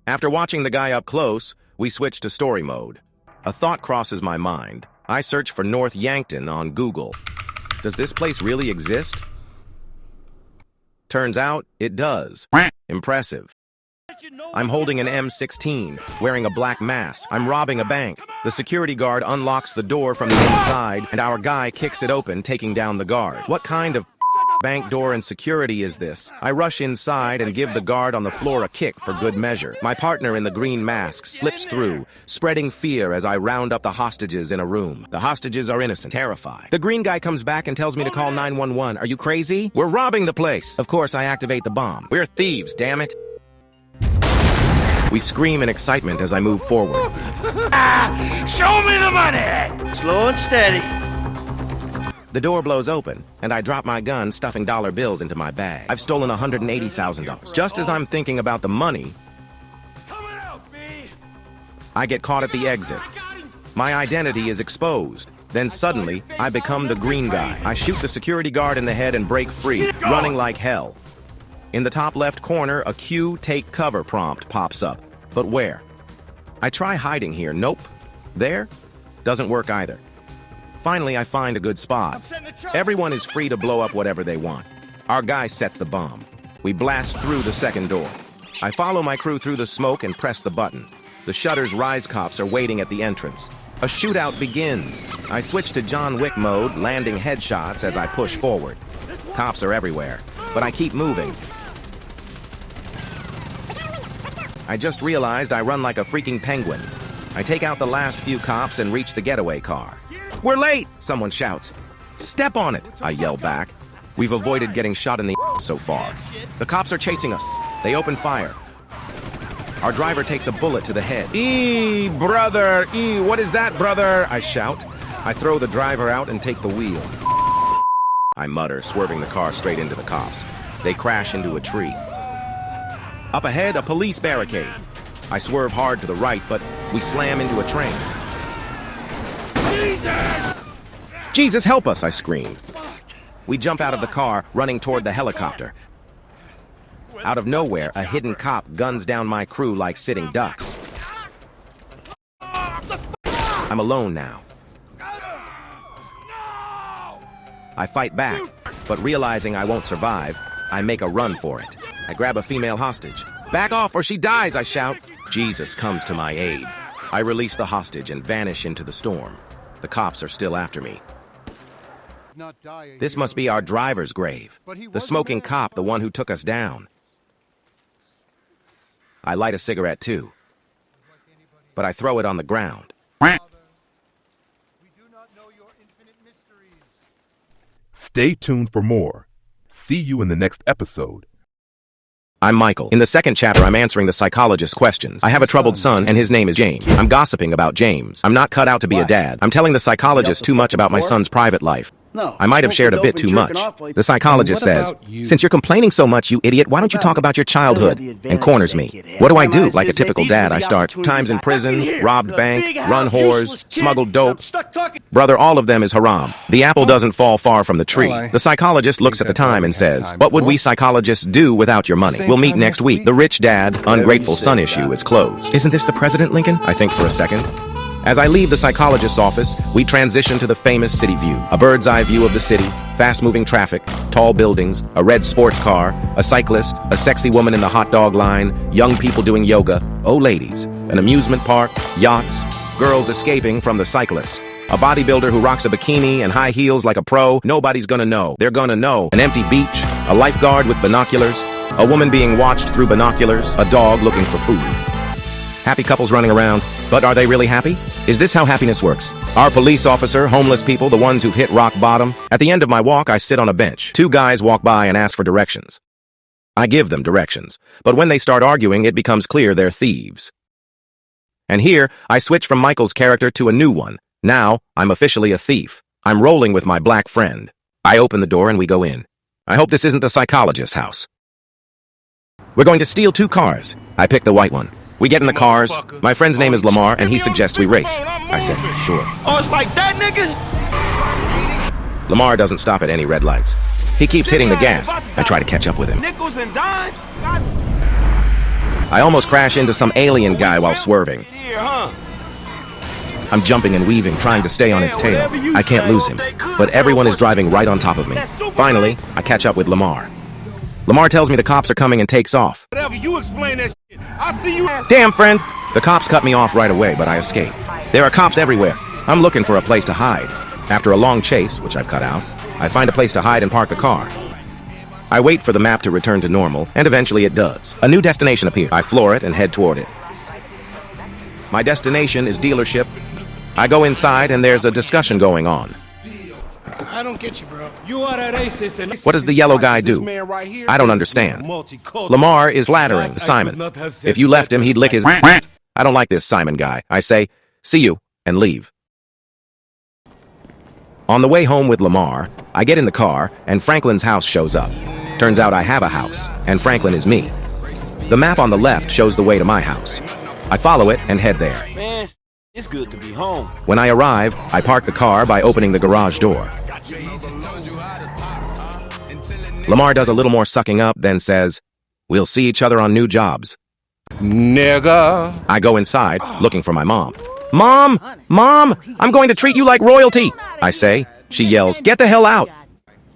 After watching the guy up close, we switch to story mode. A thought crosses my mind. I search for North Yankton on Google. Does this place really exist? Turns out, it does. Impressive. I'm holding an M16, wearing a black mask. I'm robbing a bank. The security guard unlocks the door from the inside, and our guy kicks it open, taking down the guard. What kind of bank door and security is this? I rush inside and give the guard on the floor a kick for good measure. My partner in the green mask slips through, spreading fear as I round up the hostages in a room. The hostages are innocent, terrified. The green guy comes back and tells me to call 911. Are you crazy? We're robbing the place. Of course, I activate the bomb. We're thieves, damn it. We scream in excitement as I move forward. Show me the money! Slow and steady. The door blows open, and I drop my gun, stuffing dollar bills into my bag. I've stolen $180,000. Just as I'm thinking about the money, I get caught at the exit. My identity is exposed. Then suddenly, I become the green guy. I shoot the security guard in the head and break free, running like hell. In the top left corner, a Q take cover prompt pops up. But where? I try hiding here. Nope. There? Doesn't work either. Finally, I find a good spot. Everyone is free to blow up whatever they want. Our guy sets the bomb. We blast through the second door. I follow my crew through the smoke and press the button. The Shutter's Rise cops are waiting at the entrance. A shootout begins. I switch to John Wick mode, landing headshots as I push forward. Cops are everywhere, but I keep moving. I just realized I run like a freaking penguin. I take out the last few cops and reach the getaway car. We're late, someone shouts. Step on it, I yell back. We've avoided getting shot in the so far. The cops are chasing us. They open fire. Our driver takes a bullet to the head. Brother, what is that, brother? I shout. I throw the driver out and take the wheel. I mutter, swerving the car straight into the cops. They crash into a tree. Up ahead, a police barricade. I swerve hard to the right, but we slam into a train. Jesus, help us, I scream. We jump out of the car, running toward the helicopter. Out of nowhere, a hidden cop guns down my crew like sitting ducks. I'm alone now. I fight back, but realizing I won't survive, I make a run for it. I grab a female hostage. Back off or she dies, I shout. Jesus comes to my aid. I release the hostage and vanish into the storm. The cops are still after me. This must be our driver's grave. The smoking cop, the one who took us down. I light a cigarette too, but I throw it on the ground. Stay tuned for more. See you in the next episode. I'm Michael. In the second chapter, I'm answering the psychologist's questions. I have a troubled son, and his name is James. I'm gossiping about James. I'm not cut out to be a dad. I'm telling the psychologist too much about my son's private life. I might have shared a bit too much. The psychologist says, since you're complaining so much, you idiot, why don't you talk about your childhood? And corners me. What do I do? Like a typical dad, I start times in prison, robbed bank, run whores, smuggled dope. Brother, all of them is haram. The apple doesn't fall far from the tree. The psychologist looks at the time and says, what would we psychologists do without your money? We'll meet next week. The rich dad, ungrateful son issue is closed. Isn't this the President Lincoln? I think for a second. As I leave the psychologist's office, we transition to the famous city view. A bird's eye view of the city, fast-moving traffic, tall buildings, a red sports car, a cyclist, a sexy woman in the hot dog line, young people doing yoga, ladies, an amusement park, yachts, girls escaping from the cyclist, a bodybuilder who rocks a bikini and high heels like a pro. Nobody's gonna know. They're gonna know. An empty beach, a lifeguard with binoculars, a woman being watched through binoculars, a dog looking for food. Happy couples running around, but are they really happy? Is this how happiness works? Our police officer, homeless people, the ones who've hit rock bottom. At the end of my walk, I sit on a bench. Two guys walk by and ask for directions. I give them directions, but when they start arguing, it becomes clear they're thieves. And here, I switch from Michael's character to a new one. Now, I'm officially a thief. I'm rolling with my black friend. I open the door and we go in. I hope this isn't the psychologist's house. We're going to steal 2 cars. I pick the white one. We get in the cars. My friend's name is Lamar, and he suggests we race. I said, sure. Oh, it's like that, nigga? Lamar doesn't stop at any red lights. He keeps hitting the gas. I try to catch up with him. Nickels and dimes? I almost crash into some alien guy while swerving. Here, huh? I'm jumping and weaving, trying to stay on his tail. I can't lose him, but everyone is driving right on top of me. Finally, I catch up with Lamar. Lamar tells me the cops are coming and takes off. Whatever, you explain that shit. I see you. Damn, friend! The cops cut me off right away, but I escape. There are cops everywhere. I'm looking for a place to hide. After a long chase, which I've cut out, I find a place to hide and park the car. I wait for the map to return to normal, and eventually it does. A new destination appears. I floor it and head toward it. My destination is dealership. I go inside and there's a discussion going on. I don't get you, bro. You are that racist. What does the yellow guy do? I don't understand. Lamar is laddering Simon. If you left him, he'd lick his... I don't like this Simon guy. I say, see you, and leave. On the way home with Lamar, I get in the car, and Franklin's house shows up. Turns out I have a house, and Franklin is me. The map on the left shows the way to my house. I follow it and head there. Man, it's good to be home. When I arrive, I park the car by opening the garage door. Lamar does a little more sucking up, then says, "We'll see each other on new jobs." Nigga. I go inside, looking for my mom. "Mom! Mom! I'm going to treat you like royalty!" I say. She yells, "Get the hell out!"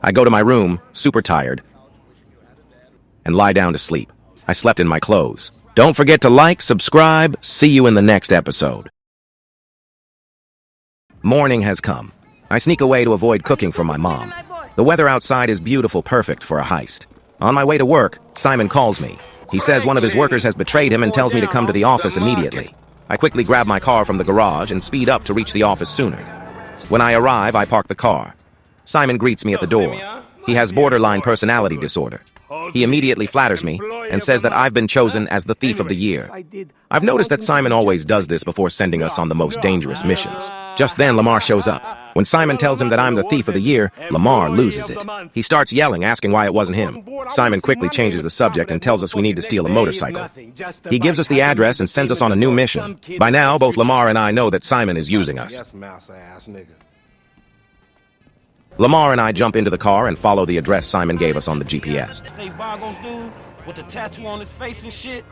I go to my room, super tired, and lie down to sleep. I slept in my clothes. Don't forget to like, subscribe. See you in the next episode. Morning has come. I sneak away to avoid cooking for my mom. The weather outside is beautiful, perfect for a heist. On my way to work, Simon calls me. He says one of his workers has betrayed him and tells me to come to the office immediately. I quickly grab my car from the garage and speed up to reach the office sooner. When I arrive, I park the car. Simon greets me at the door. He has borderline personality disorder. He immediately flatters me and says that I've been chosen as the thief of the year. I've noticed that Simon always does this before sending us on the most dangerous missions. Just then, Lamar shows up. When Simon tells him that I'm the thief of the year, Lamar loses it. He starts yelling, asking why it wasn't him. Simon quickly changes the subject and tells us we need to steal a motorcycle. He gives us the address and sends us on a new mission. By now, both Lamar and I know that Simon is using us. Lamar and I jump into the car and follow the address Simon gave us on the GPS. Say Vagos dude with the tattoo on his face and shit.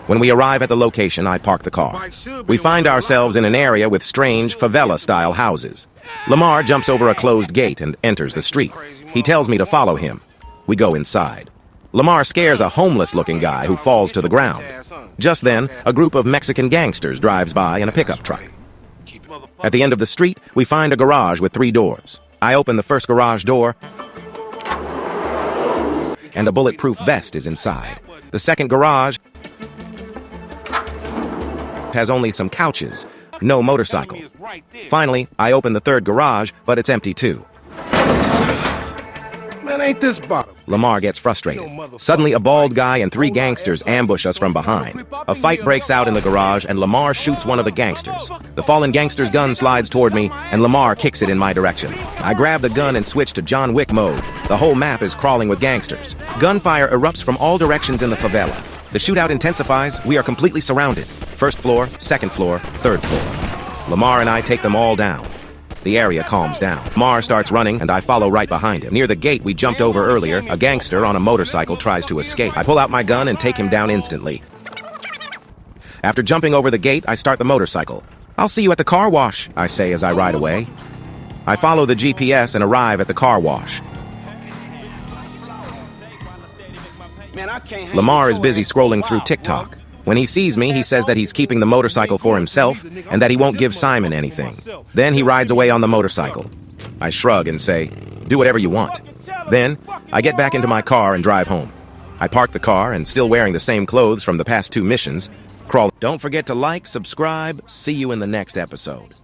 When we arrive at the location, I park the car. We find ourselves in an area with strange favela-style houses. Lamar jumps over a closed gate and enters the street. He tells me to follow him. We go inside. Lamar scares a homeless-looking guy who falls to the ground. Just then, a group of Mexican gangsters drives by in a pickup truck. At the end of the street, we find a garage with 3 doors. I open the first garage door, and a bulletproof vest is inside. The second garage has only some couches, no motorcycle. Finally, I open the third garage, but it's empty too. Man, ain't this bottom? Lamar gets frustrated. Suddenly, a bald guy and 3 gangsters ambush us from behind. A fight breaks out in the garage, and Lamar shoots one of the gangsters. The fallen gangster's gun slides toward me, and Lamar kicks it in my direction. I grab the gun and switch to John Wick mode. The whole map is crawling with gangsters. Gunfire erupts from all directions in the favela. The shootout intensifies. We are completely surrounded. First floor, second floor, third floor. Lamar and I take them all down. The area calms down. Lamar starts running, and I follow right behind him. Near the gate we jumped over earlier, a gangster on a motorcycle tries to escape. I pull out my gun and take him down instantly. After jumping over the gate, I start the motorcycle. "I'll see you at the car wash," I say as I ride away. I follow the GPS and arrive at the car wash. Lamar is busy scrolling through TikTok. When he sees me, he says that he's keeping the motorcycle for himself and that he won't give Simon anything. Then he rides away on the motorcycle. I shrug and say, "Do whatever you want." Then, I get back into my car and drive home. I park the car and, still wearing the same clothes from the past 2 missions, crawl. Don't forget to like, subscribe. See you in the next episode.